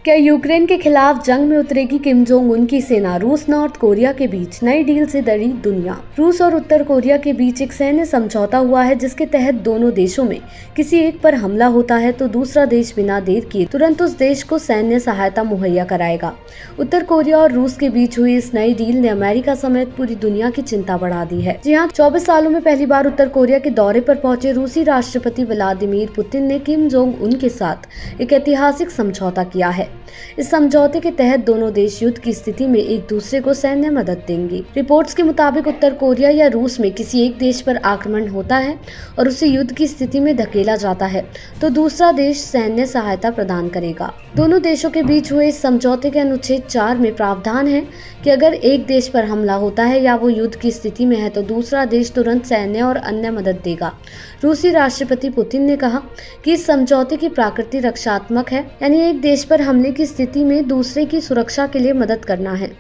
क्या यूक्रेन के खिलाफ जंग में उतरेगी किम जोंग उन की सेना? रूस नॉर्थ कोरिया के बीच नई डील से डरी दुनिया। रूस और उत्तर कोरिया के बीच एक सैन्य समझौता हुआ है जिसके तहत दोनों देशों में किसी एक पर हमला होता है तो दूसरा देश बिना देर किए तुरंत उस देश को सैन्य सहायता मुहैया कराएगा। उत्तर कोरिया और रूस के बीच हुई इस नई डील ने अमेरिका समेत पूरी दुनिया की चिंता बढ़ा दी है। जी हाँ, 24 सालों में पहली बार उत्तर कोरिया के दौरे पर पहुंचे रूसी राष्ट्रपति व्लादिमीर पुतिन ने किम जोंग उन के साथ एक ऐतिहासिक समझौता किया है। इस समझौते के तहत दोनों देश युद्ध की स्थिति में एक दूसरे को सैन्य मदद देंगे। रिपोर्ट्स के मुताबिक उत्तर कोरिया या रूस में किसी एक देश पर आक्रमण होता है और उसे युद्ध की स्थिति में धकेला जाता है तो दूसरा देश सैन्य सहायता प्रदान करेगा। दोनों देशों के बीच हुए इस समझौते के अनुच्छेद 4 में प्रावधान है कि अगर एक देश पर हमला होता है या वो युद्ध की स्थिति में है तो दूसरा देश तुरंत सैन्य और अन्य मदद देगा। रूसी राष्ट्रपति पुतिन ने कहा कि इस समझौते की प्रकृति रक्षात्मक है, यानी एक देश पर हमले की स्थिति में दूसरे की सुरक्षा के लिए मदद करना है।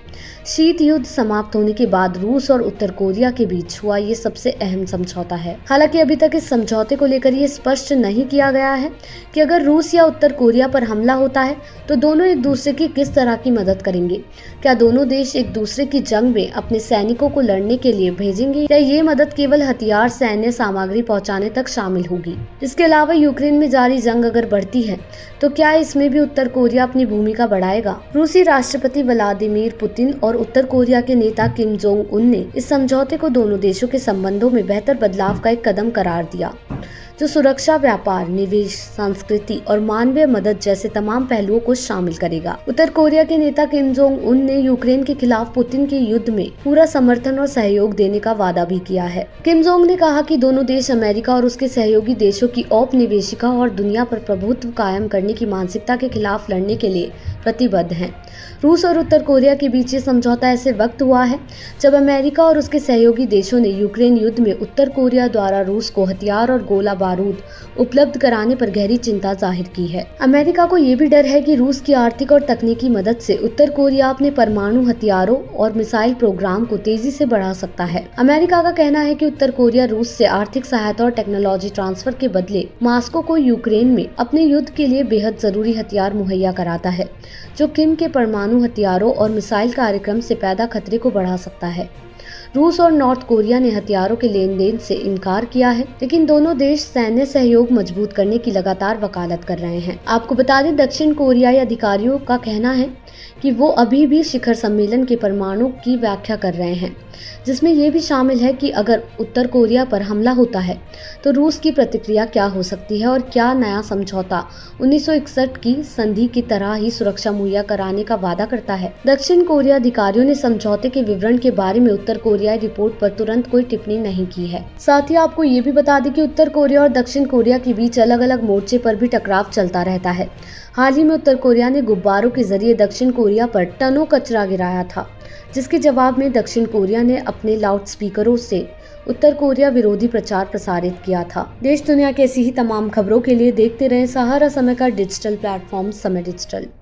शीत युद्ध समाप्त होने के बाद रूस और उत्तर कोरिया के बीच हुआ ये सबसे अहम समझौता है। हालांकि अभी तक इस समझौते को लेकर ये स्पष्ट नहीं किया गया है कि अगर रूस या उत्तर कोरिया पर हमला होता है तो दोनों एक दूसरे की किस तरह की मदद करेंगे। क्या दोनों देश एक दूसरे की जंग में अपने सैनिकों को लड़ने के लिए भेजेंगे या ये मदद केवल हथियार सैन्य सामग्री पहुंचाने तक शामिल होगी। इसके अलावा यूक्रेन में जारी जंग अगर बढ़ती है तो क्या इसमें भी उत्तर कोरिया अपनी भूमिका बढ़ाएगा? रूसी राष्ट्रपति व्लादिमीर पुतिन और उत्तर कोरिया के नेता किम जोंग उन ने इस समझौते को दोनों देशों के संबंधों में बेहतर बदलाव का एक कदम करार दिया जो सुरक्षा, व्यापार, निवेश, संस्कृति और मानवीय मदद जैसे तमाम पहलुओं को शामिल करेगा। उत्तर कोरिया के नेता किम जोंग उन ने यूक्रेन के खिलाफ पुतिन के युद्ध में पूरा समर्थन और सहयोग देने का वादा भी किया है। किम जोंग ने कहा कि दोनों देश अमेरिका और उसके सहयोगी देशों की औपनिवेशिका और दुनिया पर प्रभुत्व कायम करने की मानसिकता के खिलाफ लड़ने के लिए प्रतिबद्ध हैं। रूस और उत्तर कोरिया के बीच ये समझौता ऐसे वक्त हुआ है जब अमेरिका और उसके सहयोगी देशों ने यूक्रेन युद्ध में उत्तर कोरिया द्वारा रूस को हथियार और गोला बारूद उपलब्ध कराने पर गहरी चिंता जाहिर की है। अमेरिका को ये भी डर है कि रूस की आर्थिक और तकनीकी मदद से उत्तर कोरिया अपने परमाणु हथियारों और मिसाइल प्रोग्राम को तेजी से बढ़ा सकता है। अमेरिका का कहना है कि उत्तर कोरिया रूस से आर्थिक सहायता और टेक्नोलॉजी ट्रांसफर के बदले मास्को को यूक्रेन में अपने युद्ध के लिए बेहद जरूरी हथियार मुहैया कराता है जो किम के परमाणु हथियारों और मिसाइल कार्यक्रम से पैदा खतरे को बढ़ा सकता है। रूस और नॉर्थ कोरिया ने हथियारों के लेन देन से इनकार किया है, लेकिन दोनों देश सैन्य सहयोग मजबूत करने की लगातार वकालत कर रहे हैं। आपको बता दें, दक्षिण कोरियाई अधिकारियों का कहना है कि वो अभी भी शिखर सम्मेलन के परमाणु की व्याख्या कर रहे हैं, जिसमें ये भी शामिल है कि अगर उत्तर कोरिया पर हमला होता है तो रूस की प्रतिक्रिया क्या हो सकती है और क्या नया समझौता 1961 की संधि की तरह ही सुरक्षा मुहैया कराने का वादा करता है। दक्षिण कोरिया अधिकारियों ने समझौते के विवरण के बारे में उत्तर कोरियाई रिपोर्ट पर तुरंत कोई टिप्पणी नहीं की है। साथ ही आपको ये भी बता दें कि उत्तर कोरिया और दक्षिण कोरिया के बीच अलग अलग मोर्चे पर भी टकराव चलता रहता है। हाल ही में उत्तर कोरिया ने गुब्बारों के जरिए दक्षिण कोरिया पर टनों कचरा गिराया था, जिसके जवाब में दक्षिण कोरिया ने अपने लाउडस्पीकरों से उत्तर कोरिया विरोधी प्रचार प्रसारित किया था। देश दुनिया की ऐसी ही तमाम खबरों के लिए देखते रहें सहारा समय का डिजिटल प्लेटफॉर्म समय डिजिटल।